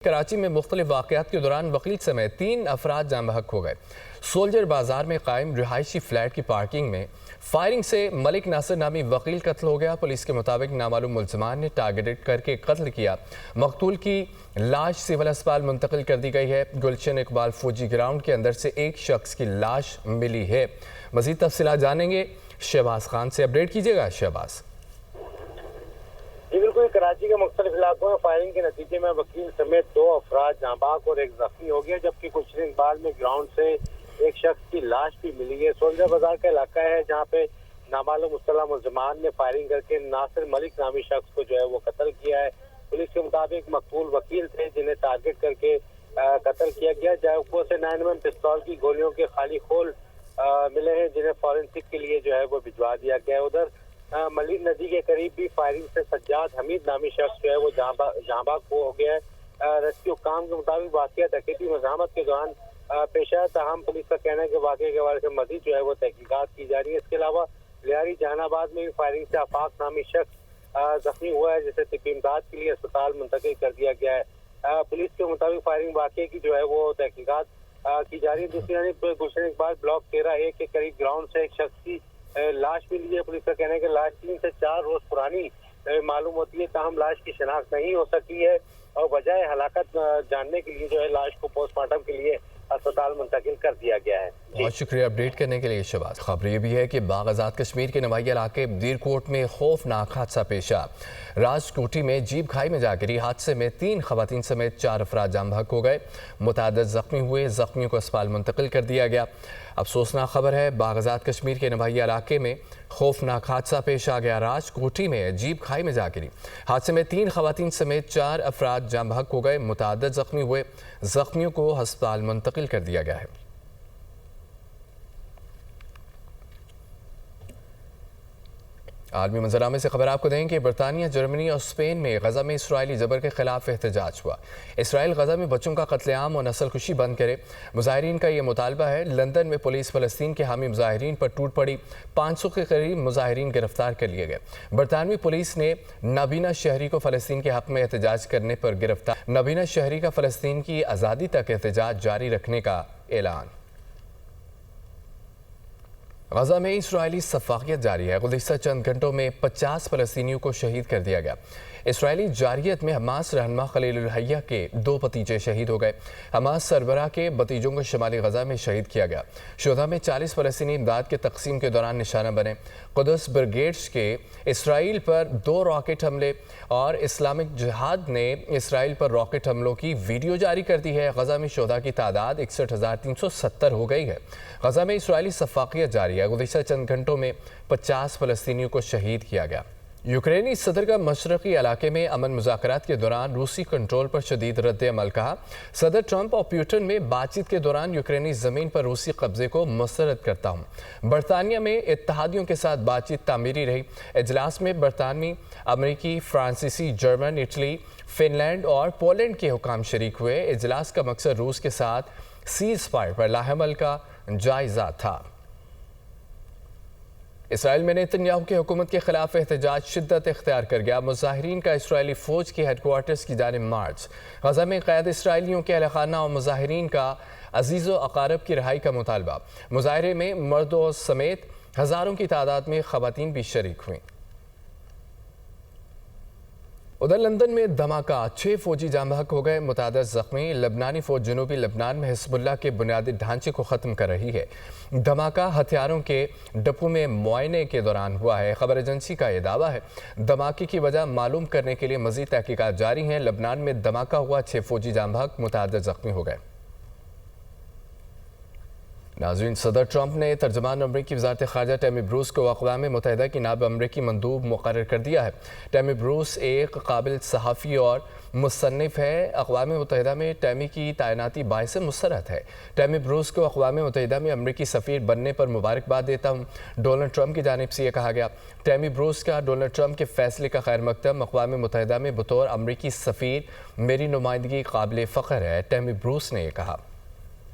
کراچی میں مختلف واقعات کے دوران وکیل سمیت 3 افراد جاں بحق ہو گئے۔ سولجر بازار میں قائم رہائشی فلیٹ کی پارکنگ میں فائرنگ سے ملک ناصر نامی وکیل قتل ہو گیا۔ پولیس کے مطابق نامعلوم ملزمان نے ٹارگٹ کر کے قتل کیا۔ مقتول کی لاش سول اسپتال منتقل کر دی گئی ہے۔ گلشن اقبال فوجی گراؤنڈ کے اندر سے ایک شخص کی لاش ملی ہے۔ مزید تفصیلات جانیں گے شہباز خان سے۔ اپڈیٹ کیجیے گا شہباز۔ جی بالکل، کراچی کے مختلف علاقوں میں فائرنگ کے نتیجے میں وکیل سمیت 2 افراد جاں بحق اور ایک زخمی ہو گیا، جبکہ گلشن اقبال میں گراؤنڈ سے ایک شخص کی لاش بھی ملی ہے۔ سولجر بازار کا علاقہ ہے جہاں پہ نامعلوم مسلح ملزمان نے فائرنگ کر کے ناصر ملک نامی شخص کو جو ہے وہ قتل کیا ہے۔ پولیس کے مطابق مقتول وکیل تھے جنہیں ٹارگٹ کر کے قتل کیا گیا۔ جاؤکو سے 9mm پستول کی گولیوں کے خالی خول ملے ہیں جنہیں فورنسک کے لیے جو ہے وہ بھجوا دیا گیا ہے۔ ادھر ملید ندی کے قریب بھی فائرنگ سے سجاد حمید نامی شخص جو ہے وہ جاں بحق ہو گیا ہے۔ ریسکیو کام کے مطابق واقعہ ڈکیتی مزاحمت کے دوران پیش آیا، تاہم پولیس کا کہنا ہے کہ واقعے کے حوالے سے مزید جو ہے وہ تحقیقات کی جا رہی ہے۔ اس کے علاوہ لیاری جہان آباد میں بھی فائرنگ سے آفاق نامی شخص زخمی ہوا ہے جسے طبی امداد کے لیے اسپتال منتقل کر دیا گیا ہے۔ پولیس کے مطابق فائرنگ واقعے کی جو ہے وہ تحقیقات کی جا رہی ہے۔ دوسری جانب گلشن اقبال بلاک 13A کے قریب گراؤنڈ سے ایک شخص کی لاش ملی ہے۔ پولیس کا کہنا ہے کہ لاش 3 سے 4 روز پرانی معلوم ہوتی ہے، تاہم لاش کی شناخت نہیں ہو سکی ہے اور وجہ ہلاکت جاننے کے لیے جو ہے لاش کو پوسٹ مارٹم کے لیے اسپتال منتقل کر دیا گیا ہے۔ بہت شکریہ اپڈیٹ کرنے کے لیے شہباز۔ خبر یہ بھی ہے کہ باغ آزاد کشمیر کے نوائی علاقے دیر کوٹ میں خوفناک حادثہ پیش آیا۔ راجکوٹی میں جیپ کھائی میں جا گری۔ حادثے میں 3 خواتین سمیت 4 افراد جاں بحق ہو گئے۔ متعدد زخمی ہوئے، زخمیوں کو اسپتال منتقل کر دیا گیا۔ افسوسناک خبر ہے، باغ آزاد کشمیر کے نوائی علاقے میں خوفناک حادثہ پیش آ گیا۔ راجکوٹی میں جیپ کھائی میں جا گری۔ حادثے میں 3 خواتین سمیت 4 افراد جاں بحق ہو گئے، متعدد زخمی ہوئے، زخمیوں کو ہسپتال منتقل کر دیا گیا ہے۔ عالمی منظرنامے سے خبر آپ کو دیں کہ برطانیہ، جرمنی اور اسپین میں غزہ میں اسرائیلی جبر کے خلاف احتجاج ہوا۔ اسرائیل غزہ میں بچوں کا قتل عام اور نسل کشی بند کرے، مظاہرین کا یہ مطالبہ ہے۔ لندن میں پولیس فلسطین کے حامی مظاہرین پر ٹوٹ پڑی، 500 کے قریب مظاہرین گرفتار کر لیے گئے۔ برطانوی پولیس نے نابینا شہری کو فلسطین کے حق میں احتجاج کرنے پر گرفتار۔ نابینا شہری کا فلسطین کی آزادی تک احتجاج جاری رکھنے کا اعلان۔ غزہ میں اسرائیلی سفاکیت جاری ہے۔ گزشتہ چند گھنٹوں میں 50 فلسطینیوں کو شہید کر دیا گیا۔ اسرائیلی جارحیت میں حماس رہنما خلیل الحیہ کے 2 بھتیجے شہید ہو گئے۔ حماس سربراہ کے بھتیجوں کو شمالی غزہ میں شہید کیا گیا۔ شہداء میں 40 فلسطینی امداد کے تقسیم کے دوران نشانہ بنے۔ قدس بریگیڈز کے اسرائیل پر 2 راکٹ حملے اور اسلامک جہاد نے اسرائیل پر راکٹ حملوں کی ویڈیو جاری کر دی ہے۔ غزہ میں شہداء کی تعداد 61,370 ہو گئی ہے۔ غزہ میں اسرائیلی سفاکیت جاری ہے۔ گزشتہ چند گھنٹوں میں 50 فلسطینیوں کو شہید کیا گیا۔ یوکرینی صدر کا مشرقی علاقے میں امن مذاکرات کے دوران روسی کنٹرول پر شدید رد عمل کہا۔ صدر ٹرمپ اور پیوٹن میں بات چیت کے دوران یوکرینی زمین پر روسی قبضے کو مسترد کرتا ہوں۔ برطانیہ میں اتحادیوں کے ساتھ بات چیت تعمیری رہی۔ اجلاس میں برطانوی، امریکی، فرانسیسی، جرمن، اٹلی، فن لینڈ اور پولینڈ کے حکام شریک ہوئے۔ اجلاس کا مقصد روس کے ساتھ سیز فائر پر لاحمل کا جائزہ تھا۔ اسرائیل میں نیتنیاہو کی حکومت کے خلاف احتجاج شدت اختیار کر گیا۔ مظاہرین کا اسرائیلی فوج کے ہیڈ کوارٹرز کی جانب مارچ۔ غزہ میں قید اسرائیلیوں کے اہل خانہ اور مظاہرین کا عزیز و اقارب کی رہائی کا مطالبہ۔ مظاہرے میں مردوں سمیت ہزاروں کی تعداد میں خواتین بھی شریک ہوئیں۔ ادھر لندن میں دھماکہ، 6 فوجی جاں بحق ہو گئے، متعدد زخمی۔ لبنانی فوج جنوبی لبنان میں حزب اللہ کے بنیادی ڈھانچے کو ختم کر رہی ہے۔ دھماکہ ہتھیاروں کے ڈپو میں معائنے کے دوران ہوا ہے۔ خبر ایجنسی کا یہ دعویٰ ہے۔ دھماکے کی وجہ معلوم کرنے کے لیے مزید تحقیقات جاری ہیں۔ لبنان میں دھماکہ ہوا، 6 فوجی جاں بحق، متعدد زخمی ہو گئے۔ ناظرین، صدر ٹرمپ نے ترجمان امریکی وزارت خارجہ ٹیمی بروس کو اقوام متحدہ کی نائب امریکی مندوب مقرر کر دیا ہے۔ ٹیمی بروس ایک قابل صحافی اور مصنف ہے۔ اقوام متحدہ میں ٹیمی کی تعیناتی باعث مسرت ہے۔ ٹیمی بروس کو اقوام متحدہ میں امریکی سفیر بننے پر مبارکباد دیتا ہوں، ڈونلڈ ٹرمپ کی جانب سے یہ کہا گیا۔ ٹیمی بروس کا ڈونلڈ ٹرمپ کے فیصلے کا خیر مقدم۔ اقوام متحدہ میں بطور امریکی سفیر میری نمائندگی قابل فخر ہے، ٹیمی بروس نے یہ کہا۔